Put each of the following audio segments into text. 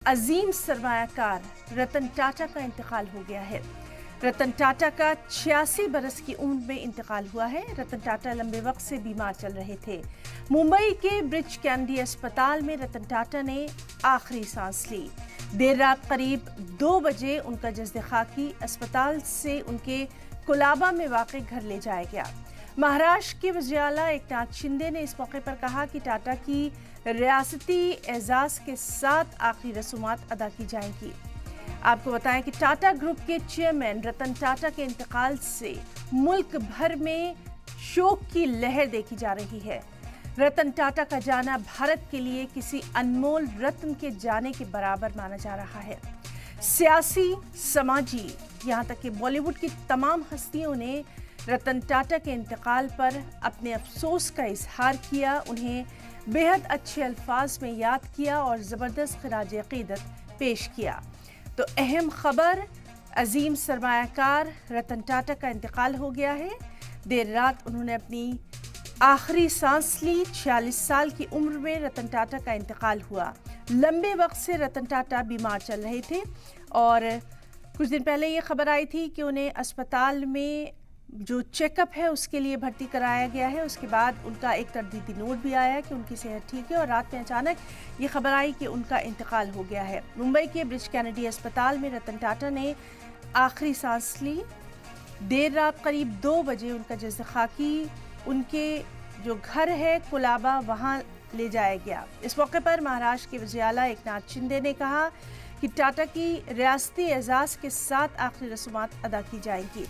अजीम सरमायाकार रतन टाटा का इंतकाल हो गया है। रतन टाटा का 86 बरस की उम्र में इंतकाल हुआ है। रतन टाटा लंबे वक्त से बीमार चल रहे थे। मुंबई के ब्रिच कैंडी अस्पताल में रतन टाटा ने आखिरी सांस ली। देर रात करीब 2 बजे उनका जस्द खाकी अस्पताल से उनके कोलाबा में वाक़ घर ले जाया गया। महाराष्ट्र के वज़ीर आला एकनाथ शिंदे ने इस मौके पर कहा कि टाटा की रियासती एजाज़ के साथ आखिरी रसूमात अदा की जाएंगी। आपको बताएं कि टाटा ग्रुप के चेयरमैन रतन टाटा के इंतकाल से मुल्क भर में शोक की लहर देखी जा रही है। रतन टाटा का जाना भारत के लिए किसी अनमोल रत्न के जाने के बराबर माना जा रहा है। सियासी, समाजी, यहाँ तक कि बॉलीवुड की तमाम हस्तियों ने रतन टाटा के इंतकाल पर अपने अफसोस का इजहार किया, उन्हें बेहद अच्छे अल्फाज में याद किया और ज़बरदस्त खिराज अक़ीदत पेश किया। तो अहम खबर, अजीम सरमायाकार रतन टाटा का इंतकाल हो गया है। देर रात उन्होंने अपनी आखिरी सांस ली। 46 साल की उम्र में रतन टाटा का इंतकाल हुआ। लंबे वक्त से रतन टाटा बीमार चल रहे थे और कुछ दिन पहले ये खबर आई थी कि उन्हें अस्पताल में जो चेकअप है उसके लिए भर्ती कराया गया है। उसके बाद उनका एक तरदीदी नोट भी आया कि उनकी सेहत ठीक है और रात में अचानक ये खबर आई कि उनका इंतकाल हो गया है। मुंबई के ब्रिच कैनेडी अस्पताल में रतन टाटा ने आखिरी सांस ली। देर रात करीब 2 बजे उनका जस्द खाकी उनके जो घर है कोलाबा वहाँ ले जाया गया। इस मौके पर महाराष्ट्र के वज़ीर आला एकनाथ शिंदे ने कहा कि टाटा की रियासती एजाज़ के साथ आखिरी रसूमात अदा की जाएंगी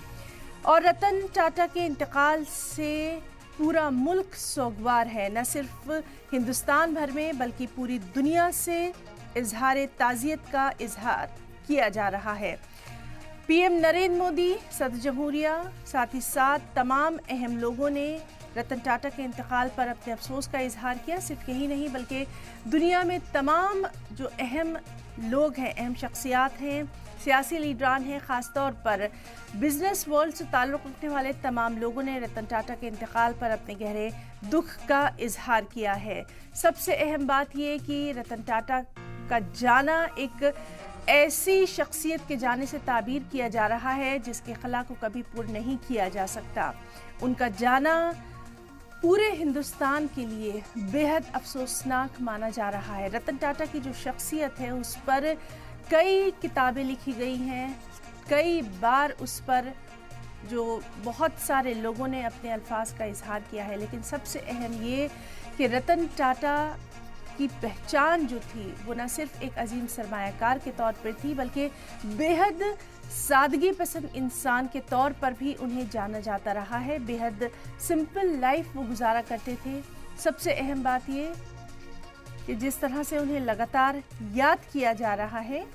और रतन टाटा के इंतकाल से पूरा मुल्क सोगवार है। न सिर्फ हिंदुस्तान भर में बल्कि पूरी दुनिया से इजहार ताज़ियत का इजहार किया जा रहा है। पीएम नरेंद्र मोदी, सदर जमहूरिया, साथ ही साथ तमाम अहम लोगों ने रतन टाटा के इंतकाल पर अपने अफसोस का इजहार किया। सिर्फ यही नहीं बल्कि दुनिया में तमाम जो अहम लोग हैं, अहम शख्सियात हैं, सियासी लीडरान हैं, ख़ास तौर पर बिजनेस वर्ल्ड से ताल्लुक़ रखने वाले तमाम लोगों ने रतन टाटा के इंतकाल पर अपने गहरे दुख का इजहार किया है। सबसे अहम बात यह कि रतन टाटा का जाना एक ऐसी शख्सियत के जाने से ताबीर किया जा रहा है जिसके खला को कभी पूर्ण नहीं किया जा सकता। उनका जाना पूरे हिंदुस्तान के लिए बेहद अफसोसनाक माना जा रहा है। रतन टाटा की जो शख्सियत है उस पर कई किताबें लिखी गई हैं, कई बार उस पर जो बहुत सारे लोगों ने अपने अल्फाज का इजहार किया है, लेकिन सबसे अहम ये कि रतन टाटा की पहचान जो थी वो न सिर्फ एक अजीम सरमायाकार के तौर पर थी बल्कि बेहद सादगी पसंद इंसान के तौर पर भी उन्हें जाना जाता रहा है। बेहद सिंपल लाइफ वो गुजारा करते थे। सबसे अहम बात ये कि जिस तरह से उन्हें लगातार याद किया जा रहा है